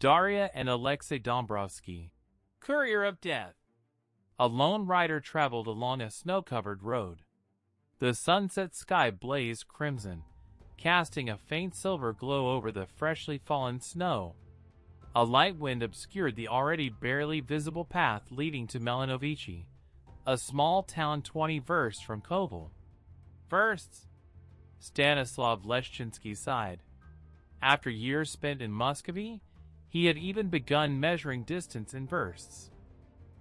Daria and Alexei Dombrovsky, Courier of Death. A lone rider traveled along a snow-covered road. The sunset sky blazed crimson, casting a faint silver glow over the freshly fallen snow. A light wind obscured the already barely visible path leading to Melanovici, a small town 20 versts from Koval. Versts? Stanislav Leszczynski sighed. After years spent in Muscovy, he had even begun measuring distance in versts.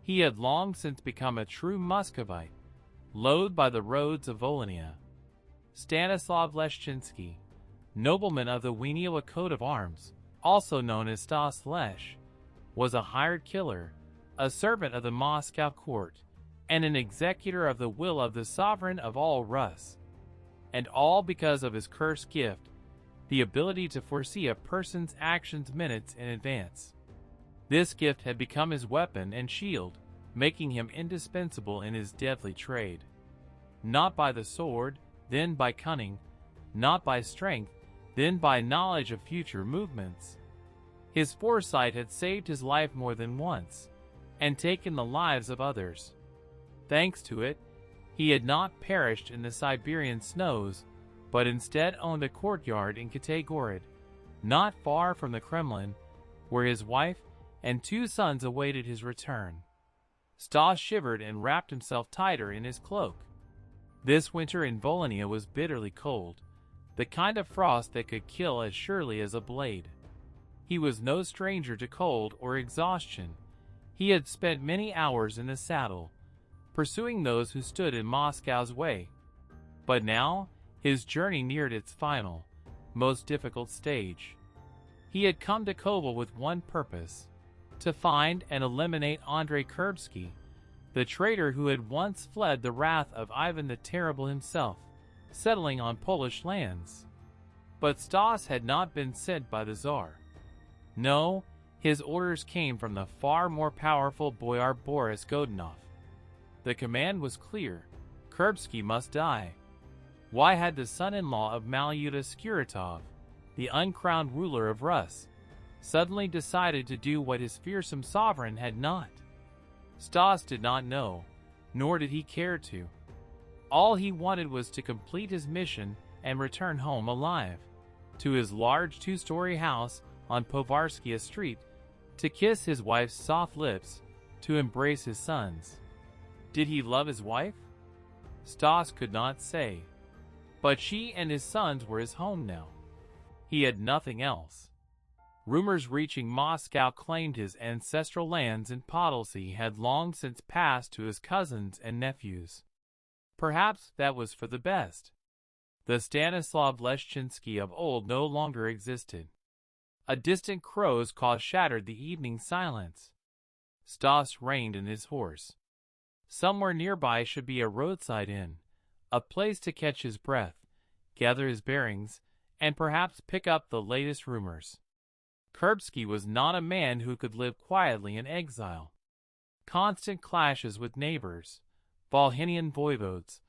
He had long since become a true Muscovite, loathed by the roads of Volhynia. Stanislav Leszczynski, nobleman of the Wieniawa coat of arms, also known as Stas Lesh, was a hired killer, a servant of the Moscow court, and an executor of the will of the sovereign of all Rus. And all because of his cursed gift, the ability to foresee a person's actions minutes in advance. This gift had become his weapon and shield, making him indispensable in his deadly trade. Not by the sword, then by cunning, not by strength, then by knowledge of future movements. His foresight had saved his life more than once, and taken the lives of others. Thanks to it, he had not perished in the Siberian snows, but instead owned a courtyard in Kitay-Gorod, not far from the Kremlin, where his wife and 2 sons awaited his return. Stas shivered and wrapped himself tighter in his cloak. This winter in Volhynia was bitterly cold, the kind of frost that could kill as surely as a blade. He was no stranger to cold or exhaustion. He had spent many hours in the saddle, pursuing those who stood in Moscow's way. But now, his journey neared its final, most difficult stage. He had come to Koval with one purpose: to find and eliminate Andrei Kurbsky, the traitor who had once fled the wrath of Ivan the Terrible himself, settling on Polish lands. But Stas had not been sent by the Tsar. No, his orders came from the far more powerful Boyar Boris Godunov. The command was clear: Kurbsky must die. Why had the son-in-law of Malyuta Skuratov, the uncrowned ruler of Rus, suddenly decided to do what his fearsome sovereign had not? Stas did not know, nor did he care to. All he wanted was to complete his mission and return home alive, to his large 2-story house on Povarskia Street, to kiss his wife's soft lips, to embrace his sons. Did he love his wife? Stas could not say. But she and his sons were his home now. He had nothing else. Rumors reaching Moscow claimed his ancestral lands in Podolsy had long since passed to his cousins and nephews. Perhaps that was for the best. The Stanislav Leszczynski of old no longer existed. A distant crow's call shattered the evening silence. Stas reined in his horse. Somewhere nearby should be a roadside inn, a place to catch his breath, gather his bearings, and perhaps pick up the latest rumors. Kurbsky was not a man who could live quietly in exile. Constant clashes with neighbors, Volhynian voivodes,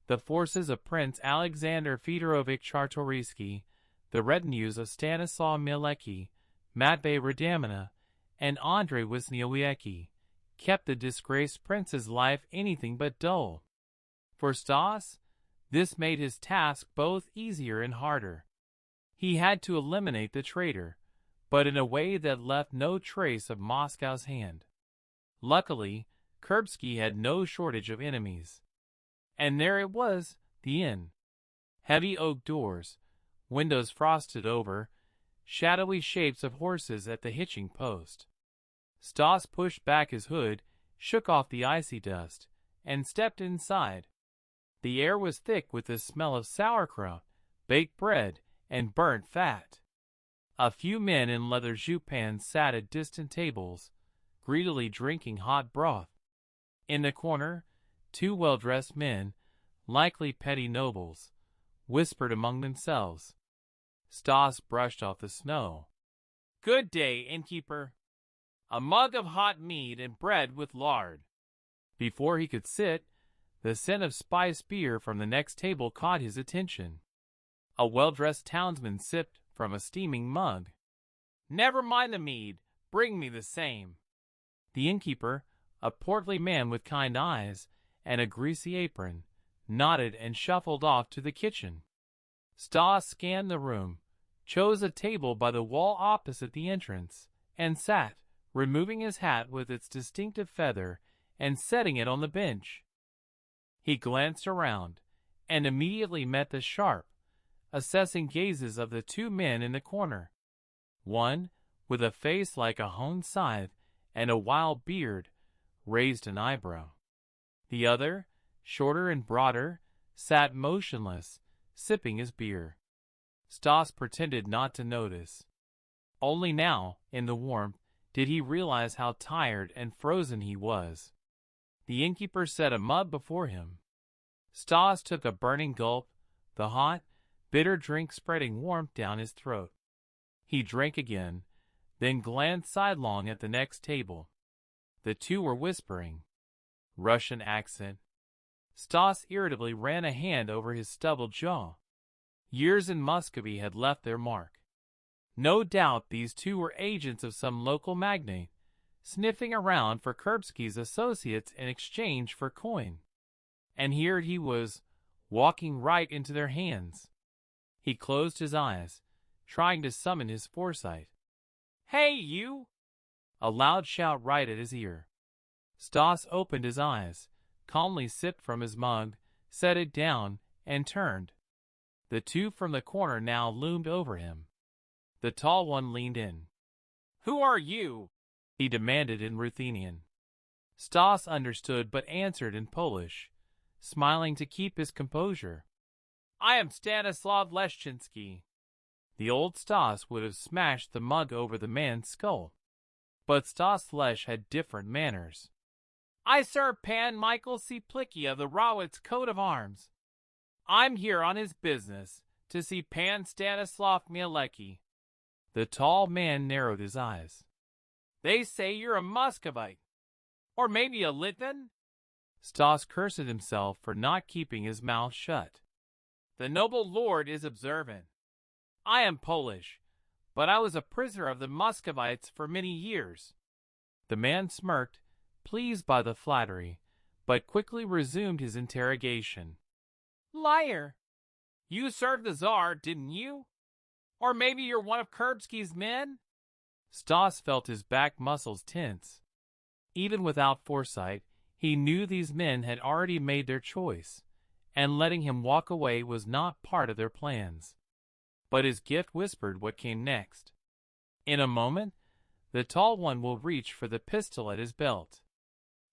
the forces of Prince Alexander Fedorovich Czartoryski, the retinues of Stanislaw Mielecki, Matvey Radamina, and Andrei Wisniewicki, kept the disgraced prince's life anything but dull. For Stas, this made his task both easier and harder. He had to eliminate the traitor, but in a way that left no trace of Moscow's hand. Luckily, Kurbsky had no shortage of enemies. And there it was, the inn. Heavy oak doors, windows frosted over, shadowy shapes of horses at the hitching post. Stas pushed back his hood, shook off the icy dust, and stepped inside. The air was thick with the smell of sauerkraut, baked bread, and burnt fat. A few men in leather jupans sat at distant tables, greedily drinking hot broth. In the corner, 2 well-dressed men, likely petty nobles, whispered among themselves. Stas brushed off the snow. "Good day, innkeeper. A mug of hot mead and bread with lard." Before he could sit, the scent of spiced beer from the next table caught his attention. A well-dressed townsman sipped from a steaming mug. Never mind the mead, bring me the same. The innkeeper, a portly man with kind eyes and a greasy apron, nodded and shuffled off to the kitchen. Stas scanned the room, chose a table by the wall opposite the entrance, and sat, removing his hat with its distinctive feather and setting it on the bench. He glanced around and immediately met the sharp, assessing gazes of the two men in the corner. One, with a face like a honed scythe and a wild beard, raised an eyebrow. The other, shorter and broader, sat motionless, sipping his beer. Stas pretended not to notice. Only now, in the warmth, did he realize how tired and frozen he was. The innkeeper set a mug before him. Stas took a burning gulp, the hot, bitter drink spreading warmth down his throat. He drank again, then glanced sidelong at the next table. The two were whispering. Russian accent. Stas irritably ran a hand over his stubbled jaw. Years in Muscovy had left their mark. No doubt these two were agents of some local magnate, sniffing around for Kurbsky's associates in exchange for coin. And here he was, walking right into their hands. He closed his eyes, trying to summon his foresight. "Hey, you!" A loud shout right at his ear. Stas opened his eyes, calmly sipped from his mug, set it down, and turned. The two from the corner now loomed over him. The tall one leaned in. "Who are you?" he demanded in Ruthenian. Stas understood but answered in Polish, smiling to keep his composure. "I am Stanislav Leszczynski." The old Stas would have smashed the mug over the man's skull. But Stas Lesh had different manners. "I serve Pan Michael Ciplicki of the Rawitz coat of arms. I'm here on his business, to see Pan Stanislav Mielecki." The tall man narrowed his eyes. "They say you're a Muscovite. Or maybe a Litvan?" Stas cursed himself for not keeping his mouth shut. "The noble lord is observant. I am Polish, but I was a prisoner of the Muscovites for many years." The man smirked, pleased by the flattery, but quickly resumed his interrogation. "Liar! You served the Tsar, didn't you? Or maybe you're one of Kurbsky's men?" Stas felt his back muscles tense. Even without foresight, he knew these men had already made their choice, and letting him walk away was not part of their plans. But his gift whispered what came next. In a moment, the tall one will reach for the pistol at his belt.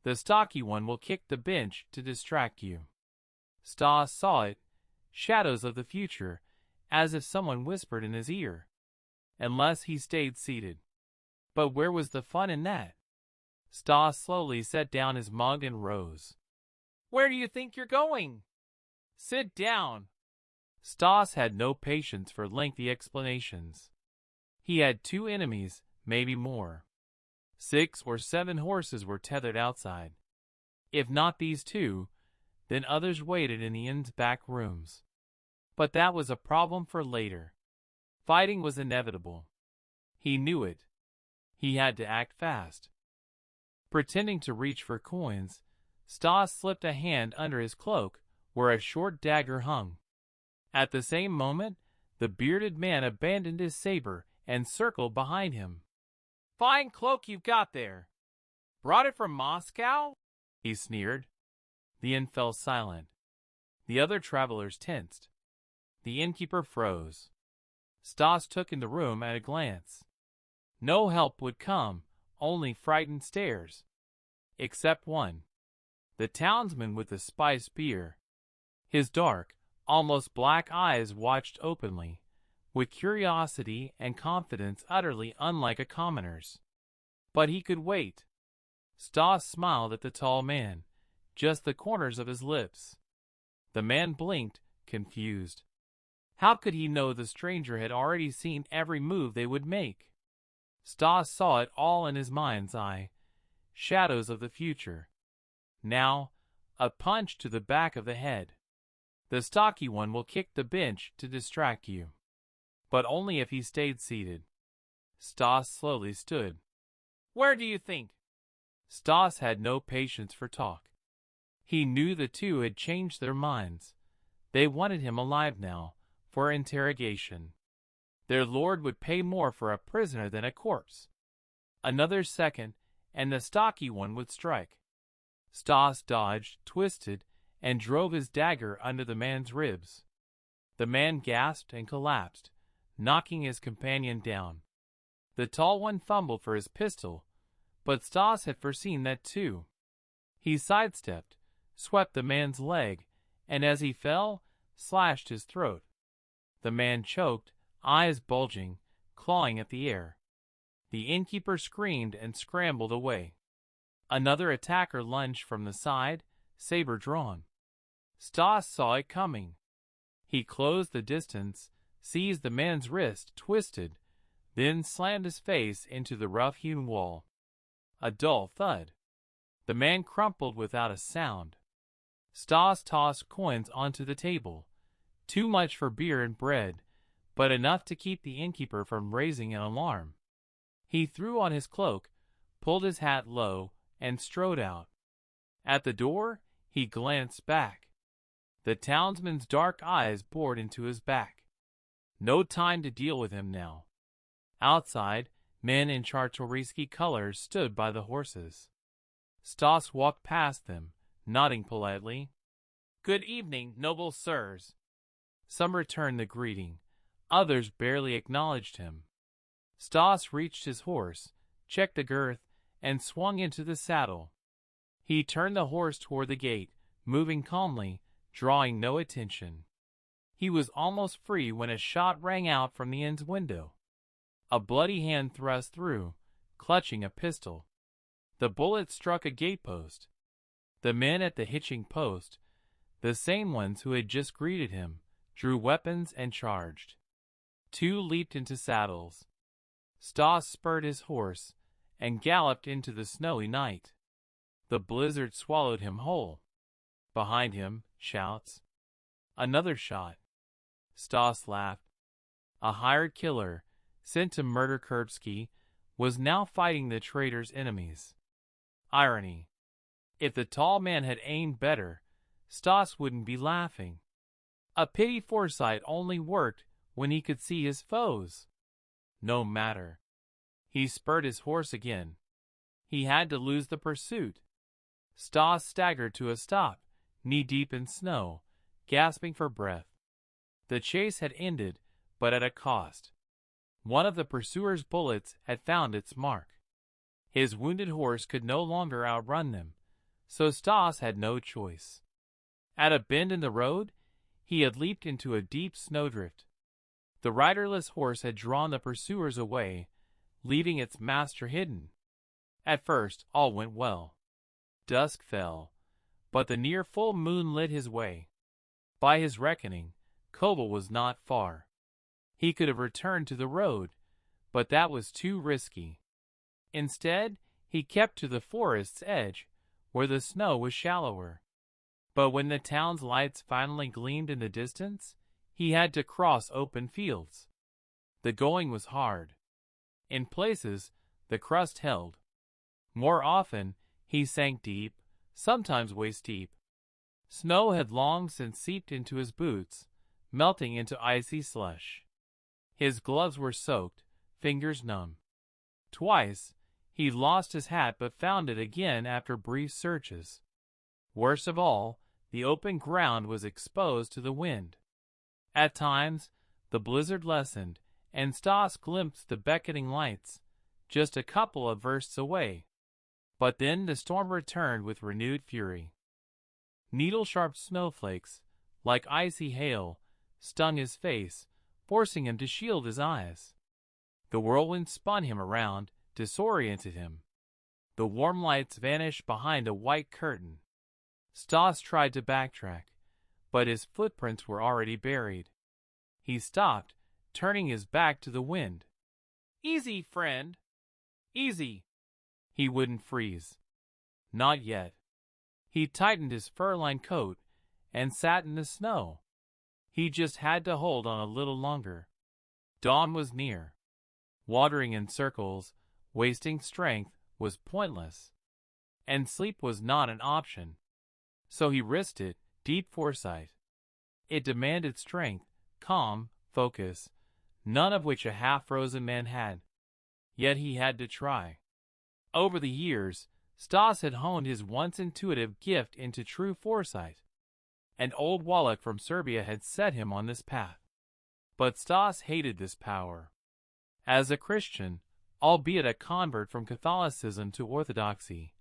The stocky one will kick the bench to distract you. Stas saw it, shadows of the future, as if someone whispered in his ear. Unless he stayed seated. But where was the fun in that? Stas slowly set down his mug and rose. "Where do you think you're going?" "Sit down." Stas had no patience for lengthy explanations. He had two enemies, maybe more. 6 or 7 horses were tethered outside. If not these two, then others waited in the inn's back rooms. But that was a problem for later. Fighting was inevitable. He knew it. He had to act fast. Pretending to reach for coins, Stas slipped a hand under his cloak where a short dagger hung. At the same moment, the bearded man abandoned his saber and circled behind him. "Fine cloak you've got there. Brought it from Moscow?" he sneered. The inn fell silent. The other travelers tensed. The innkeeper froze. Stas took in the room at a glance. No help would come, only frightened stares. Except one. The townsman with the spiced beer. His dark, almost black eyes watched openly, with curiosity and confidence utterly unlike a commoner's. But he could wait. Stas smiled at the tall man, just the corners of his lips. The man blinked, confused. How could he know the stranger had already seen every move they would make? Stas saw it all in his mind's eye, shadows of the future. Now, a punch to the back of the head. The stocky one will kick the bench to distract you. But only if he stayed seated. Stas slowly stood. "Where do you think?" Stas had no patience for talk. He knew the two had changed their minds. They wanted him alive now, for interrogation. Their lord would pay more for a prisoner than a corpse. Another second, and the stocky one would strike. Stas dodged, twisted, and drove his dagger under the man's ribs. The man gasped and collapsed, knocking his companion down. The tall one fumbled for his pistol, but Stas had foreseen that too. He sidestepped, swept the man's leg, and as he fell, slashed his throat. The man choked, eyes bulging, clawing at the air. The innkeeper screamed and scrambled away. Another attacker lunged from the side, saber drawn. Stas saw it coming. He closed the distance, seized the man's wrist, twisted, then slammed his face into the rough-hewn wall. A dull thud. The man crumpled without a sound. Stas tossed coins onto the table. Too much for beer and bread, but enough to keep the innkeeper from raising an alarm. He threw on his cloak, pulled his hat low, and strode out. At the door, he glanced back. The townsman's dark eyes bored into his back. No time to deal with him now. Outside, men in Czartoryski colors stood by the horses. Stas walked past them, nodding politely. "Good evening, noble sirs." Some returned the greeting, others barely acknowledged him. Stas reached his horse, checked the girth, and swung into the saddle. He turned the horse toward the gate, moving calmly, drawing no attention. He was almost free when a shot rang out from the inn's window. A bloody hand thrust through, clutching a pistol. The bullet struck a gatepost. The men at the hitching post, the same ones who had just greeted him, drew weapons and charged. Two leaped into saddles. Stas spurred his horse and galloped into the snowy night. The blizzard swallowed him whole. Behind him, shouts. Another shot. Stas laughed. A hired killer, sent to murder Kurbsky, was now fighting the traitor's enemies. Irony. If the tall man had aimed better, Stas wouldn't be laughing. A pity foresight only worked when he could see his foes. No matter. He spurred his horse again. He had to lose the pursuit. Stas staggered to a stop, knee-deep in snow, gasping for breath. The chase had ended, but at a cost. One of the pursuer's bullets had found its mark. His wounded horse could no longer outrun them, so Stas had no choice. At a bend in the road, he had leaped into a deep snowdrift. The riderless horse had drawn the pursuers away, leaving its master hidden. At first, all went well. Dusk fell, but the near full moon lit his way. By his reckoning, Koval was not far. He could have returned to the road, but that was too risky. Instead, he kept to the forest's edge, where the snow was shallower. But when the town's lights finally gleamed in the distance, he had to cross open fields. The going was hard. In places, the crust held. More often, he sank deep, sometimes waist-deep. Snow had long since seeped into his boots, melting into icy slush. His gloves were soaked, fingers numb. Twice, he lost his hat but found it again after brief searches. Worst of all, the open ground was exposed to the wind. At times, the blizzard lessened, and Stas glimpsed the beckoning lights, just a couple of versts away. But then the storm returned with renewed fury. Needle-sharp snowflakes, like icy hail, stung his face, forcing him to shield his eyes. The whirlwind spun him around, disoriented him. The warm lights vanished behind a white curtain. Stas tried to backtrack, but his footprints were already buried. He stopped, turning his back to the wind. "Easy, friend. Easy." He wouldn't freeze. Not yet. He tightened his fur-lined coat and sat in the snow. He just had to hold on a little longer. Dawn was near. Wandering in circles, wasting strength, was pointless. And sleep was not an option. So he risked it, deep foresight. It demanded strength, calm, focus, none of which a half-frozen man had. Yet he had to try. Over the years, Stas had honed his once intuitive gift into true foresight. An old Wallach from Serbia had set him on this path. But Stas hated this power. As a Christian, albeit a convert from Catholicism to Orthodoxy,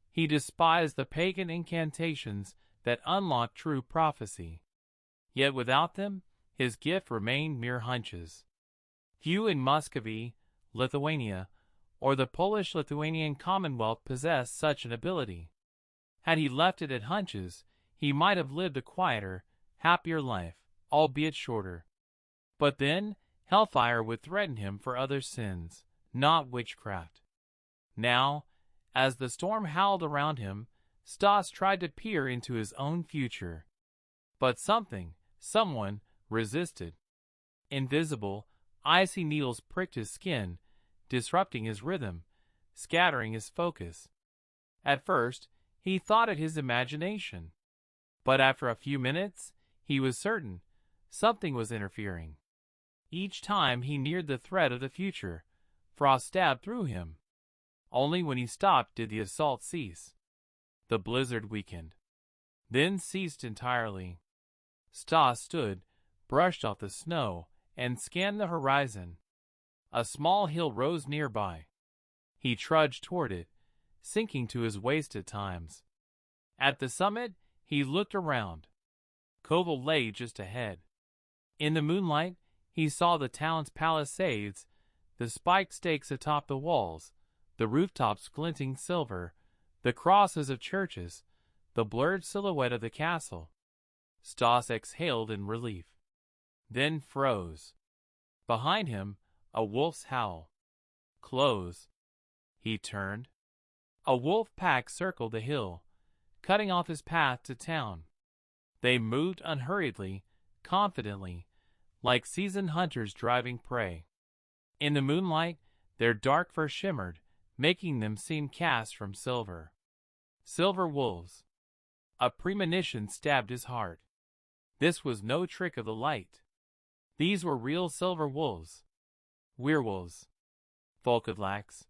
he despised the pagan incantations that unlocked true prophecy. Yet without them, his gift remained mere hunches. Few in Muscovy, Lithuania, or the Polish-Lithuanian Commonwealth possessed such an ability. Had he left it at hunches, he might have lived a quieter, happier life, albeit shorter. But then, hellfire would threaten him for other sins, not witchcraft. Now, as the storm howled around him, Stas tried to peer into his own future. But someone, resisted. Invisible, icy needles pricked his skin, disrupting his rhythm, scattering his focus. At first, he thought it his imagination. But after a few minutes, he was certain something was interfering. Each time he neared the threat of the future, frost stabbed through him. Only when he stopped did the assault cease. The blizzard weakened, then ceased entirely. Stas stood, brushed off the snow, and scanned the horizon. A small hill rose nearby. He trudged toward it, sinking to his waist at times. At the summit, he looked around. Kovel lay just ahead. In the moonlight, he saw the town's palisades, the spiked stakes atop the walls, the rooftops glinting silver, the crosses of churches, the blurred silhouette of the castle. Stas exhaled in relief, then froze. Behind him, a wolf's howl. Close. He turned. A wolf pack circled the hill, cutting off his path to town. They moved unhurriedly, confidently, like seasoned hunters driving prey. In the moonlight, their dark fur shimmered, making them seem cast from silver. Silver wolves. A premonition stabbed his heart. This was no trick of the light. These were real silver wolves. Werewolves. Volkodlaks.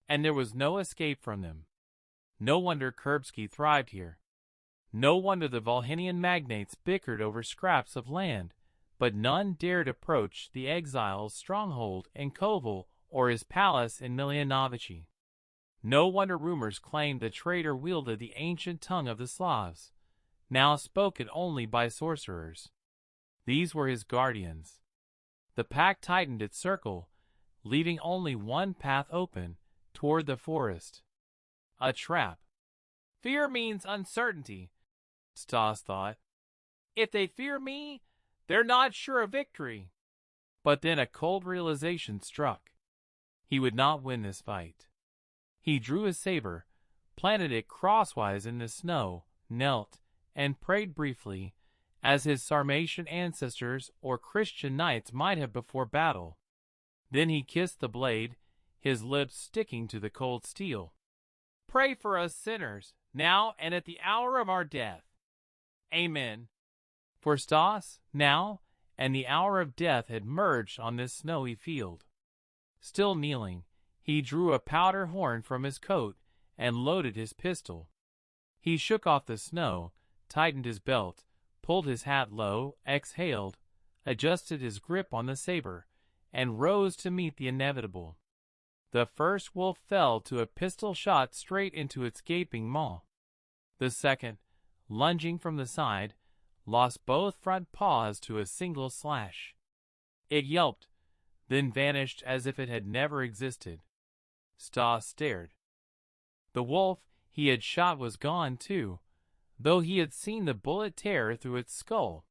And there was no escape from them. No wonder Kurbsky thrived here. No wonder the Volhynian magnates bickered over scraps of land, but none dared approach the exile's stronghold in Kovel or his palace in Milianovichi. No wonder rumors claimed the traitor wielded the ancient tongue of the Slavs, now spoken only by sorcerers. These were his guardians. The pack tightened its circle, leaving only one path open, toward the forest. A trap. Fear means uncertainty, Stas thought. If they fear me, they're not sure of victory. But then a cold realization struck. He would not win this fight. He drew his saber, planted it crosswise in the snow, knelt, and prayed briefly, as his Sarmatian ancestors or Christian knights might have before battle. Then he kissed the blade, his lips sticking to the cold steel. Pray for us sinners, now and at the hour of our death. Amen. For Stas, now, and the hour of death had merged on this snowy field. Still kneeling, he drew a powder horn from his coat and loaded his pistol. He shook off the snow, tightened his belt, pulled his hat low, exhaled, adjusted his grip on the saber, and rose to meet the inevitable. The first wolf fell to a pistol shot straight into its gaping maw. The second, lunging from the side, lost both front paws to a single slash. It yelped, then vanished as if it had never existed. Stas stared. The wolf he had shot was gone too, though he had seen the bullet tear through its skull.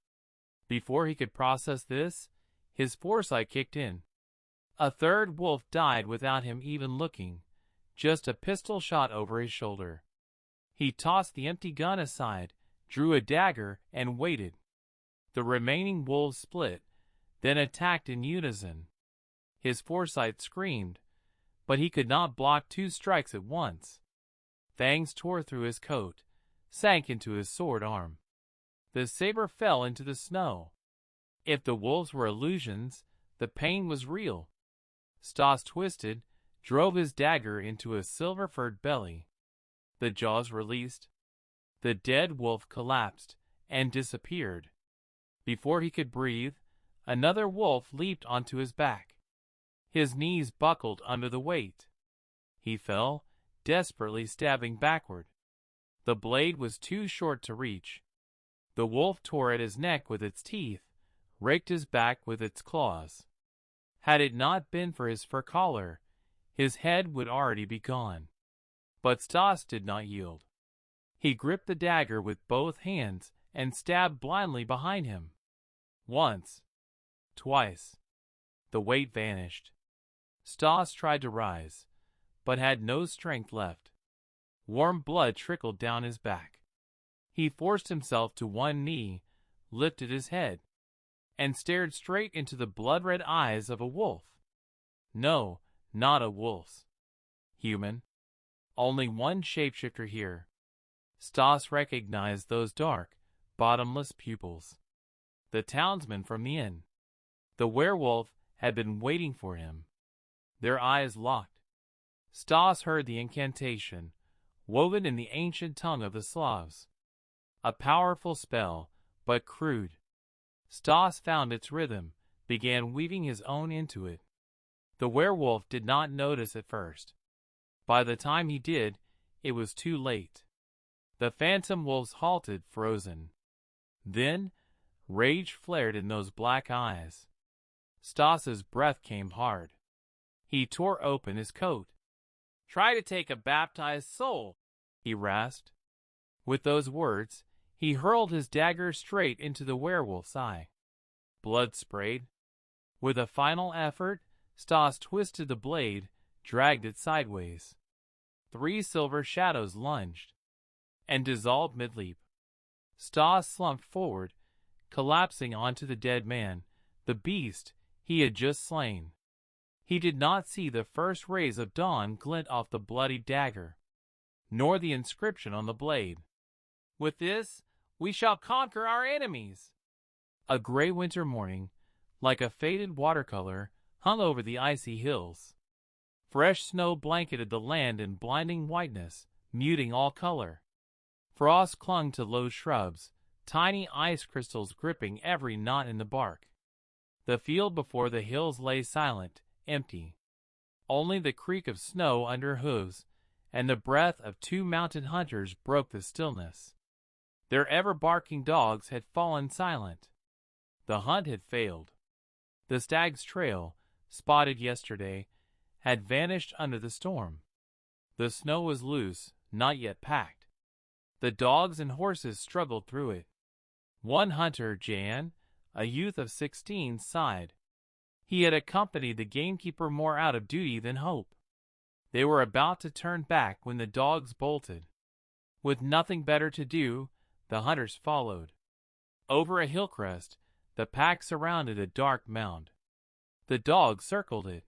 Before he could process this, his foresight kicked in. A third wolf died without him even looking, just a pistol shot over his shoulder. He tossed the empty gun aside, drew a dagger, and waited. The remaining wolves split, then attacked in unison. His foresight screamed, but he could not block 2 strikes at once. Fangs tore through his coat, sank into his sword arm. The saber fell into the snow. If the wolves were illusions, the pain was real. Stas twisted, drove his dagger into a silver-furred belly. The jaws released. The dead wolf collapsed and disappeared. Before he could breathe, another wolf leaped onto his back. His knees buckled under the weight. He fell, desperately stabbing backward. The blade was too short to reach. The wolf tore at his neck with its teeth, raked his back with its claws. Had it not been for his fur collar, his head would already be gone. But Stas did not yield. He gripped the dagger with both hands and stabbed blindly behind him. Once, twice. The weight vanished. Stas tried to rise, but had no strength left. Warm blood trickled down his back. He forced himself to one knee, lifted his head, and stared straight into the blood-red eyes of a wolf. No, not a wolf's. Human. Only one shapeshifter here. Stas recognized those dark, bottomless pupils. The townsman from the inn. The werewolf had been waiting for him. Their eyes locked. Stas heard the incantation, woven in the ancient tongue of the Slavs. A powerful spell, but crude. Stas found its rhythm, began weaving his own into it. The werewolf did not notice at first. By the time he did, it was too late. The phantom wolves halted, frozen. Then, rage flared in those black eyes. Stas's breath came hard. He tore open his coat. "Try to take a baptized soul," he rasped. With those words, he hurled his dagger straight into the werewolf's eye. Blood sprayed. With a final effort, Stas twisted the blade, dragged it sideways. 3 silver shadows lunged and dissolved mid-leap. Stas slumped forward, collapsing onto the dead man, the beast he had just slain. He did not see the first rays of dawn glint off the bloody dagger, nor the inscription on the blade. "With this, we shall conquer our enemies." A gray winter morning, like a faded watercolor, hung over the icy hills. Fresh snow blanketed the land in blinding whiteness, muting all color. Frost clung to low shrubs, tiny ice crystals gripping every knot in the bark. The field before the hills lay silent, empty. Only the creak of snow under hooves and the breath of 2 mountain hunters broke the stillness. Their ever-barking dogs had fallen silent. The hunt had failed. The stag's trail, spotted yesterday, had vanished under the storm. The snow was loose, not yet packed. The dogs and horses struggled through it. One hunter, Jan, a youth of 16, sighed. He had accompanied the gamekeeper more out of duty than hope. They were about to turn back when the dogs bolted. With nothing better to do, the hunters followed. Over a hill crest, the pack surrounded a dark mound. The dogs circled it,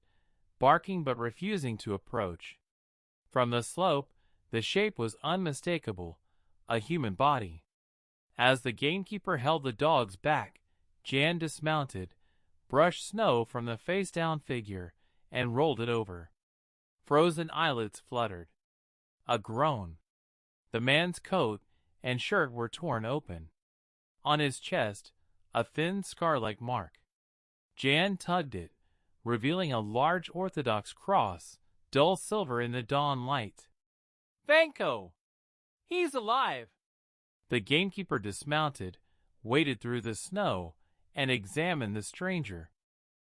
barking but refusing to approach. From the slope, the shape was unmistakable, a human body. As the gamekeeper held the dogs back, Jan dismounted, brushed snow from the face-down figure, and rolled it over. Frozen eyelids fluttered. A groan. The man's coat and shirt were torn open. On his chest, a thin scar-like mark. Jan tugged it, revealing a large Orthodox cross, dull silver in the dawn light. "Vanko! He's alive!" The gamekeeper dismounted, waded through the snow, and examined the stranger.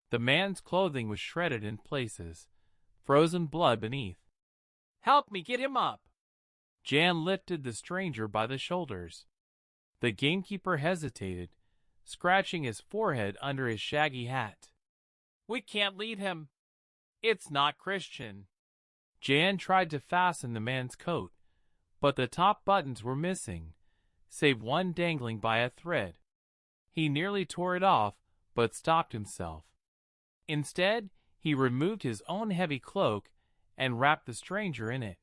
The man's clothing was shredded in places, frozen blood beneath. "Help me get him up!" Jan lifted the stranger by the shoulders. The gamekeeper hesitated, scratching his forehead under his shaggy hat. "We can't lead him. It's not Christian." Jan tried to fasten the man's coat, but the top buttons were missing, save one dangling by a thread. He nearly tore it off, but stopped himself. Instead, He removed his own heavy cloak and wrapped the stranger in it.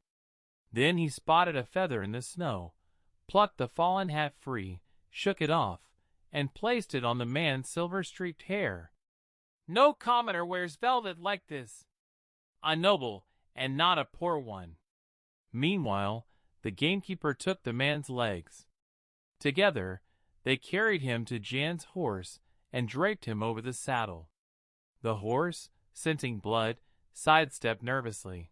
Then he spotted a feather in the snow, plucked the fallen hat free, shook it off, and placed it on the man's silver-streaked hair. "No commoner wears velvet like this. A noble, and not a poor one." Meanwhile, the gamekeeper took the man's legs. Together, they carried him to Jan's horse and draped him over the saddle. The horse, scenting blood, sidestepped nervously.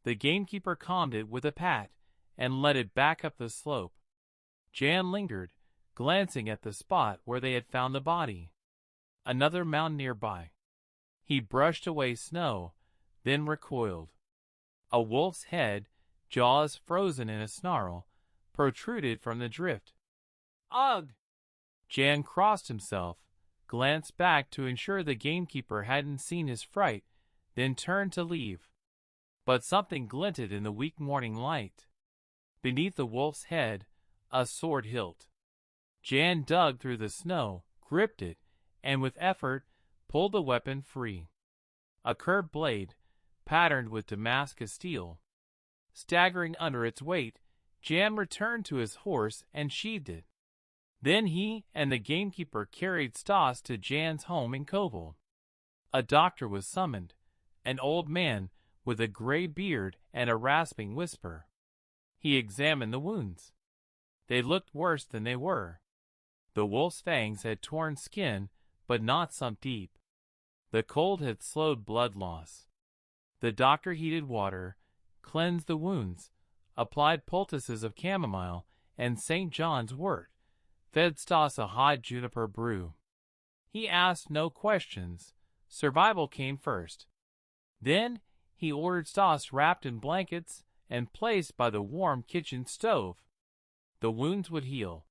The gamekeeper calmed it with a pat and led it back up the slope. Jan lingered, glancing at the spot where they had found the body. Another mound nearby. He brushed away snow, then recoiled. A wolf's head, jaws frozen in a snarl, protruded from the drift. "Ugh!" Jan crossed himself, glanced back to ensure the gamekeeper hadn't seen his fright, then turned to leave. But something glinted in the weak morning light. Beneath the wolf's head, a sword hilt. Jan dug through the snow, gripped it, and with effort pulled the weapon free. A curved blade, patterned with Damascus steel. Staggering under its weight, Jan returned to his horse and sheathed it. Then he and the gamekeeper carried Stas to Jan's home in Kovel. A doctor was summoned, an old man with a gray beard and a rasping whisper. He examined the wounds. They looked worse than they were. The wolf's fangs had torn skin, but not sunk deep. The cold had slowed blood loss. The doctor heated water, cleansed the wounds, applied poultices of chamomile and St. John's wort, fed Stas a hot juniper brew. He asked no questions. Survival came first. Then he ordered Stas wrapped in blankets and placed by the warm kitchen stove. The wounds would heal.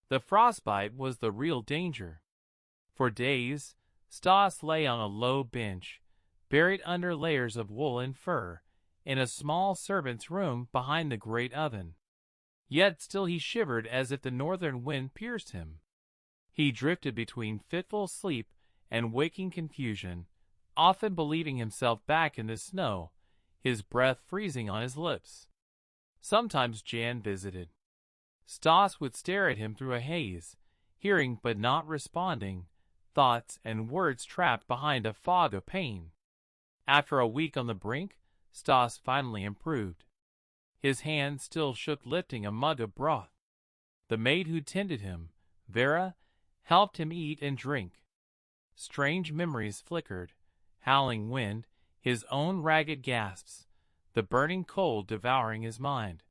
The frostbite was the real danger. For days, Stas lay on a low bench, buried under layers of wool and fur, in a small servant's room behind the great oven. Yet still he shivered as if the northern wind pierced him. He drifted between fitful sleep and waking confusion, often believing himself back in the snow, his breath freezing on his lips. Sometimes Jan visited. Stas would stare at him through a haze, hearing but not responding, thoughts and words trapped behind a fog of pain. After a week on the brink, Stas finally improved. His hand still shook lifting a mug of broth. The maid who tended him, Vera, helped him eat and drink. Strange memories flickered, howling wind, his own ragged gasps, the burning cold devouring his mind.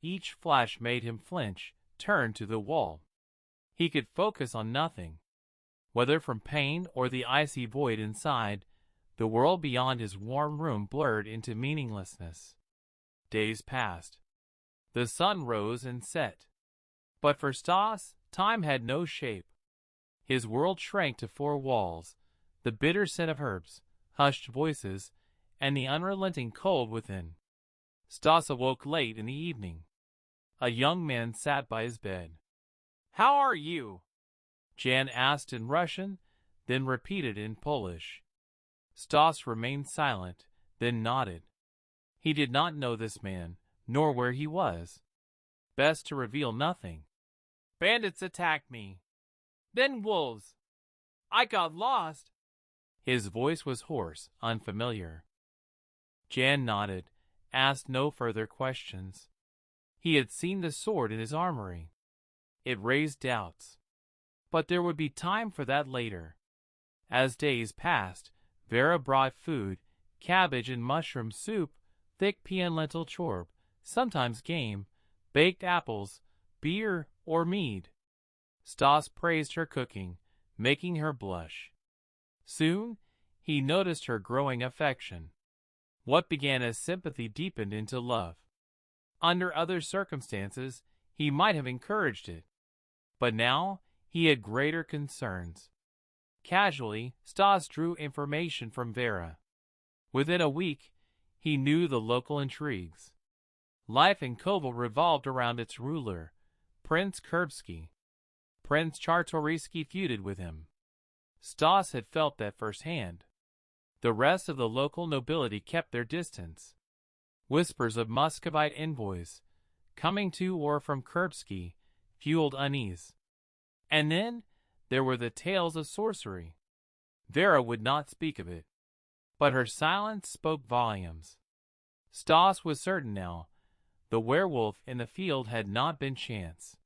Each flash made him flinch, turn to the wall. He could focus on nothing. Whether from pain or the icy void inside, the world beyond his warm room blurred into meaninglessness. Days passed. The sun rose and set. But for Stas, time had no shape. His world shrank to four walls, the bitter scent of herbs, hushed voices, and the unrelenting cold within. Stas awoke late in the evening. A young man sat by his bed. "How are you?" Jan asked in Russian, then repeated in Polish. Stas remained silent, then nodded. He did not know this man, nor where he was. Best to reveal nothing. "Bandits attacked me. Then wolves. I got lost." His voice was hoarse, unfamiliar. Jan nodded, asked no further questions. He had seen the sword in his armory. It raised doubts. But there would be time for that later. As days passed, Vera brought food, cabbage and mushroom soup, thick pea and lentil chorb, sometimes game, baked apples, beer, or mead. Stas praised her cooking, making her blush. Soon, he noticed her growing affection. What began as sympathy deepened into love. Under other circumstances, he might have encouraged it. But now, he had greater concerns. Casually, Stas drew information from Vera. Within a week, he knew the local intrigues. Life in Kovel revolved around its ruler, Prince Kurbsky. Prince Czartoryski feuded with him. Stas had felt that firsthand. The rest of the local nobility kept their distance. Whispers of Muscovite envoys, coming to or from Kurbsky, fueled unease. And then there were the tales of sorcery. Vera would not speak of it, but her silence spoke volumes. Stas was certain now. The werewolf in the field had not been chance.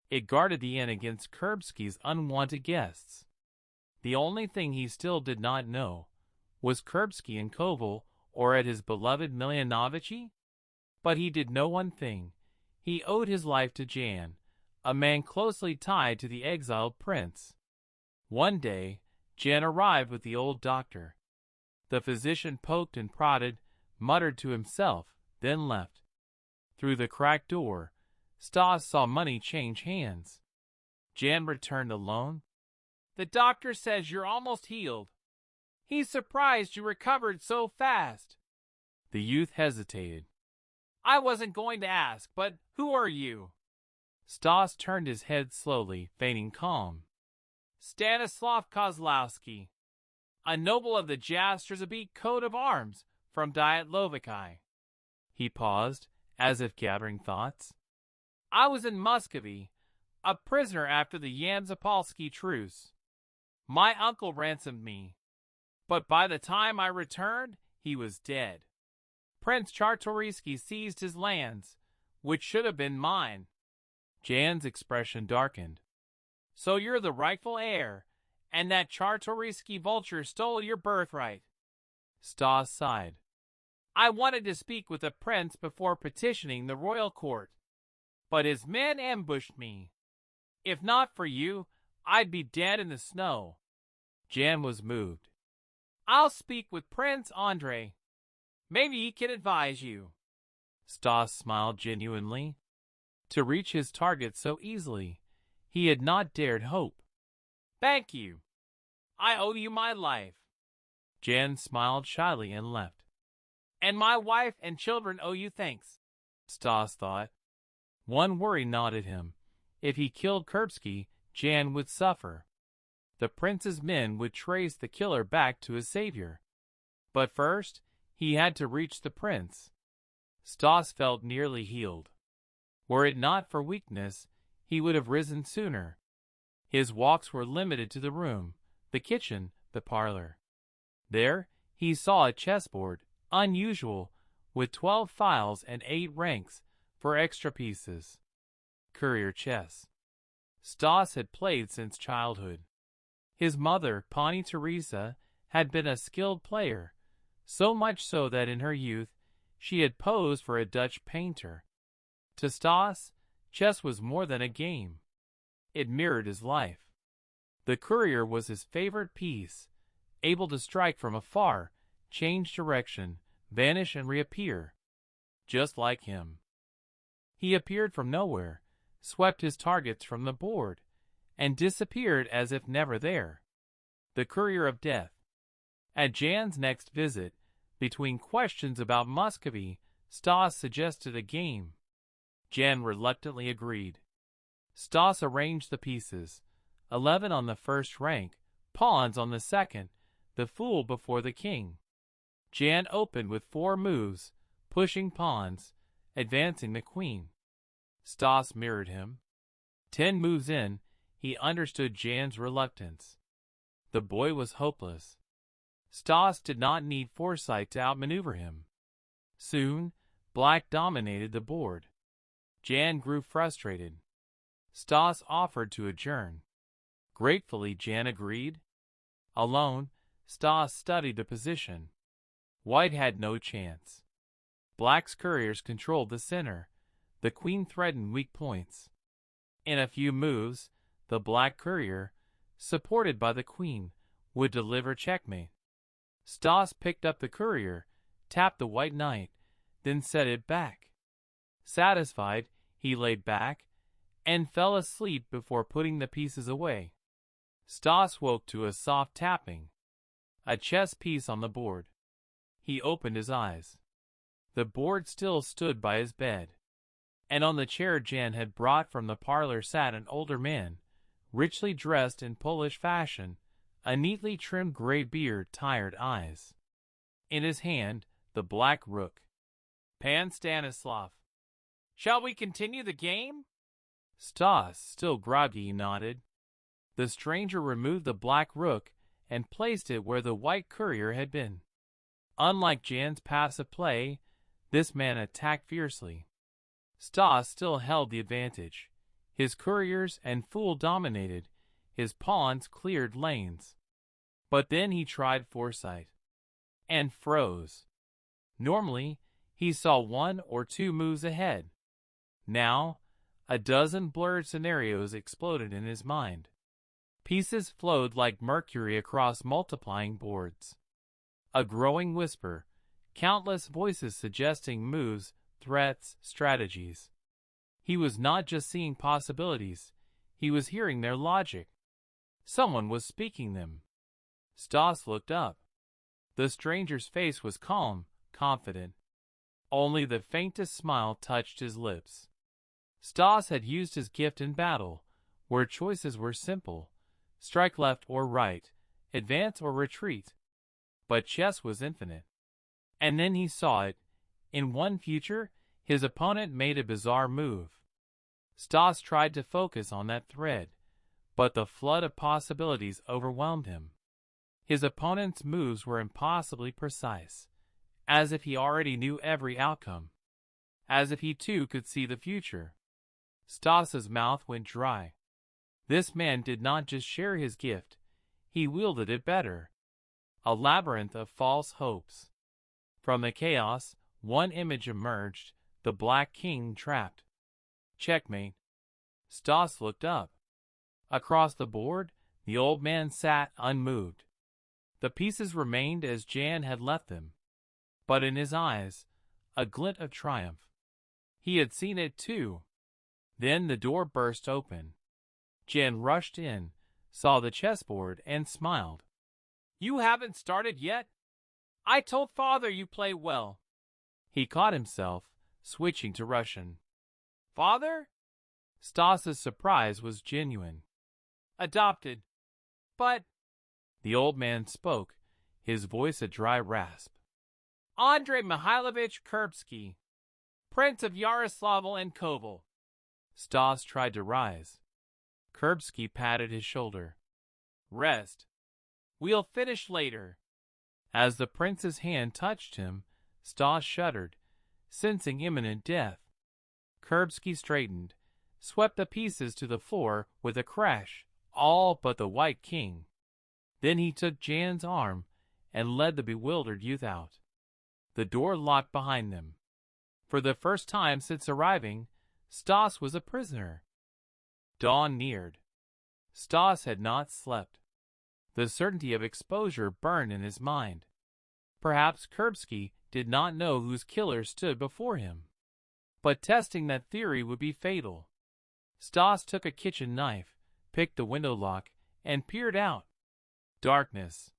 It guarded the inn against Kurbsky's unwanted guests. The only thing he still did not know was Kurbsky in Koval or at his beloved Milanovici? But he did know one thing. He owed his life to Jan, a man closely tied to the exiled prince. One day, Jan arrived with the old doctor. The physician poked and prodded, muttered to himself, then left. Through the cracked door, Stas saw money change hands. Jan returned alone. "The doctor says you're almost healed. He's surprised you recovered so fast." The youth hesitated. "I wasn't going to ask, but who are you?" Stas turned his head slowly, feigning calm. "Stanislav Kozlowski, a noble of the Jastrzebiet coat of arms from Dietlovikai." He paused, as if gathering thoughts. "I was in Muscovy, a prisoner after the Yan-Zapolsky truce. My uncle ransomed me, but by the time I returned, he was dead. Prince Czartoryski seized his lands, which should have been mine." Jan's expression darkened. "So you're the rightful heir, and that Czartoryski vulture stole your birthright." Stas sighed. "I wanted to speak with the prince before petitioning the royal court, but his men ambushed me. If not for you, I'd be dead in the snow." Jan was moved. "I'll speak with Prince Andrei. Maybe he can advise you." Stas smiled genuinely. To reach his target so easily, he had not dared hope. "Thank you. I owe you my life." Jan smiled shyly and left. "And my wife and children owe you thanks," Stas thought. One worry gnawed at him. If he killed Kurbsky, Jan would suffer. The prince's men would trace the killer back to his savior. But first, he had to reach the prince. Stas felt nearly healed. Were it not for weakness, he would have risen sooner. His walks were limited to the room, the kitchen, the parlor. There, he saw a chessboard, unusual, with 12 files and 8 ranks for extra pieces. Courier chess. Stas had played since childhood. His mother, Pani Teresa, had been a skilled player, so much so that in her youth she had posed for a Dutch painter. To Stas, chess was more than a game. It mirrored his life. The courier was his favorite piece, able to strike from afar, change direction, vanish and reappear. Just like him. He appeared from nowhere, swept his targets from the board, and disappeared as if never there. The courier of death. At Jan's next visit, between questions about Muscovy, Stas suggested a game. Jan reluctantly agreed. Stas arranged the pieces, 11 on the first rank, pawns on the second, the fool before the king. Jan opened with 4 moves, pushing pawns, advancing the queen. Stas mirrored him. 10 moves in, he understood Jan's reluctance. The boy was hopeless. Stas did not need foresight to outmaneuver him. Soon, black dominated the board. Jan grew frustrated. Stas offered to adjourn. Gratefully, Jan agreed. Alone, Stas studied the position. White had no chance. Black's couriers controlled the center. The queen threatened weak points. In a few moves, the black courier, supported by the queen, would deliver checkmate. Stas picked up the courier, tapped the white knight, then set it back. Satisfied, he lay back and fell asleep before putting the pieces away. Stas woke to a soft tapping. A chess piece on the board. He opened his eyes. The board still stood by his bed. And on the chair Jan had brought from the parlor sat an older man, richly dressed in Polish fashion, a neatly trimmed gray beard, tired eyes. In his hand, the black rook. Pan Stanislav. Shall we continue the game? Stas, still groggy, nodded. The stranger removed the black rook and placed it where the white courier had been. Unlike Jan's passive play, this man attacked fiercely. Stas still held the advantage. His couriers and fool dominated, his pawns cleared lanes. But then he tried foresight. And froze. Normally, he saw 1 or 2 moves ahead. Now, a dozen blurred scenarios exploded in his mind. Pieces flowed like mercury across multiplying boards. A growing whisper, countless voices suggesting moves, threats, strategies. He was not just seeing possibilities, he was hearing their logic. Someone was speaking them. Stas looked up. The stranger's face was calm, confident. Only the faintest smile touched his lips. Stas had used his gift in battle, where choices were simple: strike left or right, advance or retreat. But chess was infinite. And then he saw it. In one future, his opponent made a bizarre move. Stas tried to focus on that thread, but the flood of possibilities overwhelmed him. His opponent's moves were impossibly precise, as if he already knew every outcome, as if he too could see the future. Stas's mouth went dry. This man did not just share his gift, he wielded it better. A labyrinth of false hopes. From the chaos, one image emerged, the Black King trapped. Checkmate. Stas looked up. Across the board, the old man sat unmoved. The pieces remained as Jan had left them, but in his eyes, a glint of triumph. He had seen it too. Then the door burst open. Jan rushed in, saw the chessboard, and smiled. You haven't started yet? I told father you play well. He caught himself, switching to Russian. Father? Stas's surprise was genuine. Adopted. But... The old man spoke, his voice a dry rasp. Andrei Mihailovich Kurbsky, Prince of Yaroslavl and Kovel. Stas tried to rise. Kurbsky patted his shoulder. Rest. We'll finish later. As the prince's hand touched him, Stas shuddered, sensing imminent death. Kurbsky straightened, swept the pieces to the floor with a crash, all but the White King. Then he took Jan's arm and led the bewildered youth out. The door locked behind them. For the first time since arriving, Stas was a prisoner. Dawn neared. Stas had not slept. The certainty of exposure burned in his mind. Perhaps Kurbsky did not know whose killer stood before him. But testing that theory would be fatal. Stas took a kitchen knife, picked the window lock, and peered out. Darkness.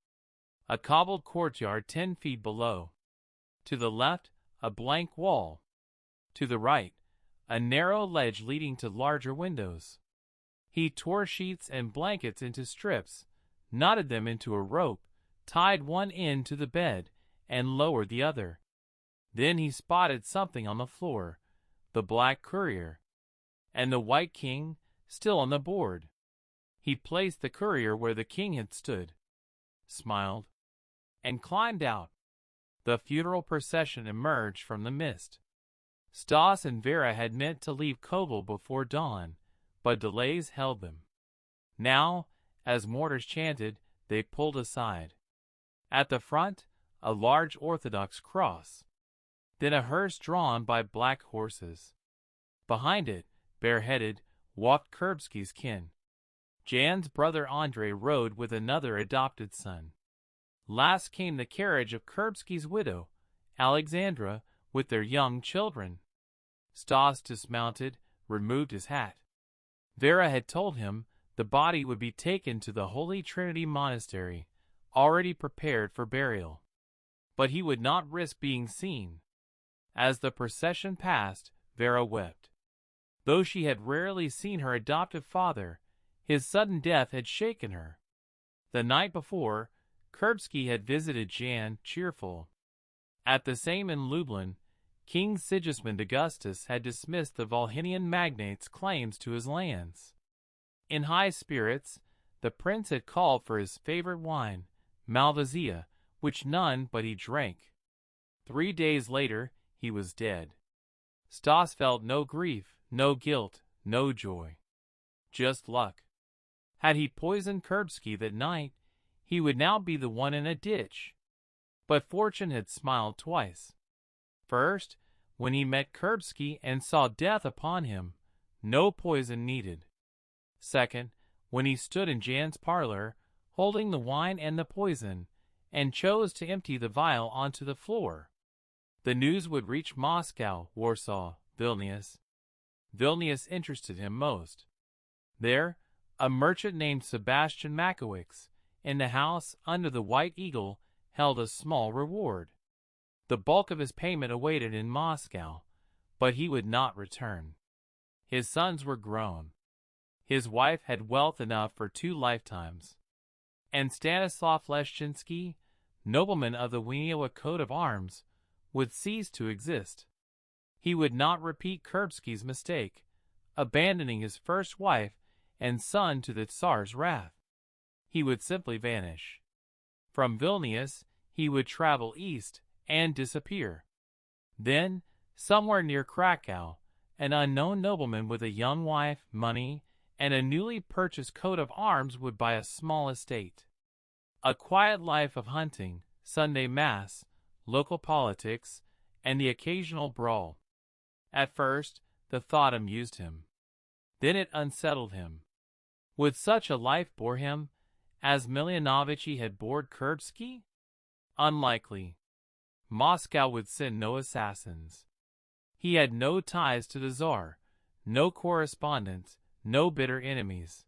A cobbled courtyard 10 feet below. To the left, a blank wall. To the right, a narrow ledge leading to larger windows. He tore sheets and blankets into strips, knotted them into a rope, tied one end to the bed, and lowered the other. Then he spotted something on the floor, the black courier, and the White King still on the board. He placed the courier where the king had stood, smiled, and climbed out. The funeral procession emerged from the mist. Stas and Vera had meant to leave Kovel before dawn, but delays held them. Now, as mortars chanted, they pulled aside. At the front, a large Orthodox cross. Then a hearse drawn by black horses. Behind it, bareheaded, walked Kurbsky's kin. Jan's brother Andrei rode with another adopted son. Last came the carriage of Kurbsky's widow, Alexandra, with their young children. Stas dismounted, removed his hat. Vera had told him the body would be taken to the Holy Trinity Monastery, already prepared for burial. But he would not risk being seen. As the procession passed, Vera wept. Though she had rarely seen her adoptive father, his sudden death had shaken her. The night before, Kurbsky had visited Jan, cheerful. At the same in Lublin, King Sigismund Augustus had dismissed the Volhynian magnate's claims to his lands. In high spirits, the prince had called for his favorite wine, Malvasia, which none but he drank. 3 days later, he was dead. Stas felt no grief, no guilt, no joy. Just luck. Had he poisoned Kurbsky that night, he would now be the one in a ditch. But fortune had smiled twice. First, when he met Kurbsky and saw death upon him, no poison needed. Second, when he stood in Jan's parlor, holding the wine and the poison, and chose to empty the vial onto the floor. The news would reach Moscow, Warsaw, Vilnius. Vilnius interested him most. There, a merchant named Sebastian Makowicz, in the house under the White Eagle, held a small reward. The bulk of his payment awaited in Moscow, but he would not return. His sons were grown. His wife had wealth enough for 2 lifetimes. And Stanislav Leszczynski, nobleman of the Wieniawa coat of arms, would cease to exist. He would not repeat Kurbsky's mistake, abandoning his first wife and son to the Tsar's wrath. He would simply vanish. From Vilnius, he would travel east and disappear. Then, somewhere near Krakow, an unknown nobleman with a young wife, money, and a newly purchased coat of arms would buy a small estate. A quiet life of hunting, Sunday mass, local politics, and the occasional brawl. At first, the thought amused him. Then it unsettled him. Would such a life bore him, as Milanovici had bored Kurbsky? Unlikely. Moscow would send no assassins. He had no ties to the Tsar, no correspondents, no bitter enemies.